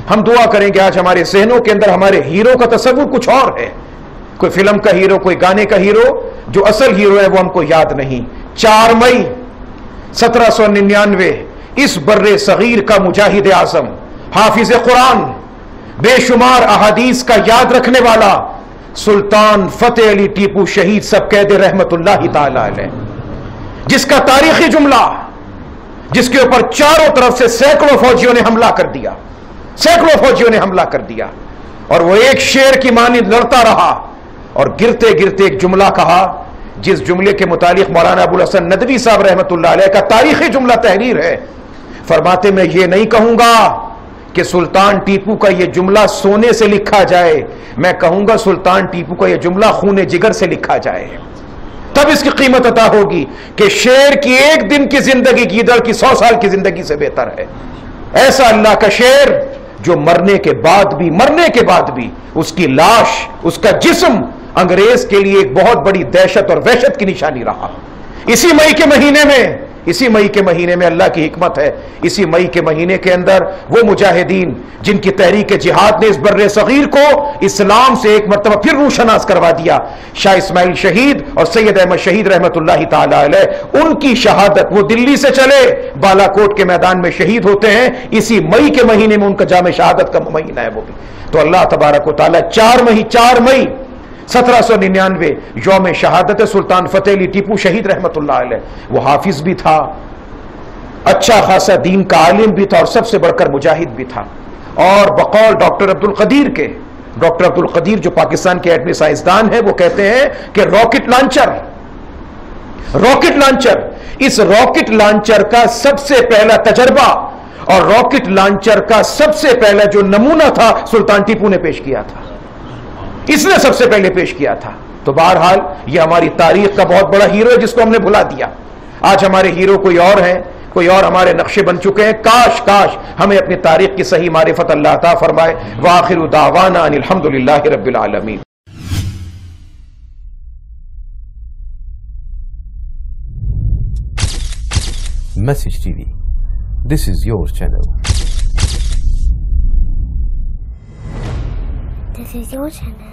ہم دعا کریں کہ آج ہمارے ذہنوں کے اندر ہمارے ہیرو کا تصور کچھ اور ہے. کوئی فلم کا ہیرو، کوئی گانے کا ہیرو، جو اصل ہیرو ہے وہ ہم کو یاد نہیں. 4 مئی 1799 اس بر صغیر کا مجاہد اعظم، حافظ قرآن، بے شمار احادیث کا یاد رکھنے والا سلطان فتح علی ٹیپو شہید سب قید رحمت اللہ تعالی علیہ، جس کا تاریخی جملہ، جس کے اوپر چاروں طرف سے سینکڑوں فوجیوں نے حملہ کر دیا، سینکڑوں فوجیوں نے حملہ کر دیا، اور وہ ایک شیر کی مانند لڑتا رہا اور گرتے گرتے ایک جملہ کہا، جس جملے کے متعلق مولانا ابو الحسن ندوی صاحب رحمت اللہ علیہ کا تاریخی جملہ تحریر ہے. فرماتے میں یہ نہیں کہوں گا کہ سلطان ٹیپو کا یہ جملہ سونے سے لکھا جائے، میں کہوں گا سلطان ٹیپو کا یہ جملہ خون جگر سے لکھا جائے، تب اس کی قیمت عطا ہوگی کہ شیر کی ایک دن کی زندگی گیدڑ کی 100 سال کی زندگی سے بہتر ہے. ایسا اللہ کا شیر جو مرنے کے بعد بھی اس کی لاش، اس کا جسم انگریز کے لیے ایک بہت بڑی دہشت اور وحشت کی نشانی رہا. اسی مئی کے مہینے میں اللہ کی حکمت ہے، اسی مئی کے مہینے کے اندر وہ مجاہدین جن کی تحریک جہاد نے اس بر صغیر کو اسلام سے ایک مرتبہ پھر روشناس کروا دیا، شاہ اسماعیل شہید اور سید احمد شہید رحمت اللہ تعالی علیہ، ان کی شہادت، وہ دلی سے چلے بالا کوٹ کے میدان میں شہید ہوتے ہیں اسی مئی کے مہینے میں، ان کا جام شہادت کا مہینہ ہے وہ بھی. تو اللہ تبارک و تعالی 4 مئی 1799 یوم شہادت سلطان فتح علی ٹیپو شہید رحمت اللہ علیہ. وہ حافظ بھی تھا، اچھا خاصا دین کا عالم بھی تھا، اور سب سے بڑھ کر مجاہد بھی تھا. اور بقول ڈاکٹر عبد القدیر جو پاکستان کے ایٹمی سائنسدان ہیں، وہ کہتے ہیں کہ راکٹ لانچر اس راکٹ لانچر کا سب سے پہلا تجربہ اور راکٹ لانچر کا سب سے پہلا جو نمونہ تھا سلطان ٹیپو نے پیش کیا تھا، اس نے سب سے پہلے پیش کیا تھا. تو بہرحال یہ ہماری تاریخ کا بہت بڑا ہیرو ہے جس کو ہم نے بھلا دیا. آج ہمارے ہیرو کوئی اور ہیں، کوئی اور ہمارے نقشے بن چکے ہیں. کاش ہمیں اپنی تاریخ کی صحیح معرفت اللہ عطا فرمائے. وآخر دعوانا ان الحمدللہ رب العالمین. Message TV. This is your channel. This is your channel.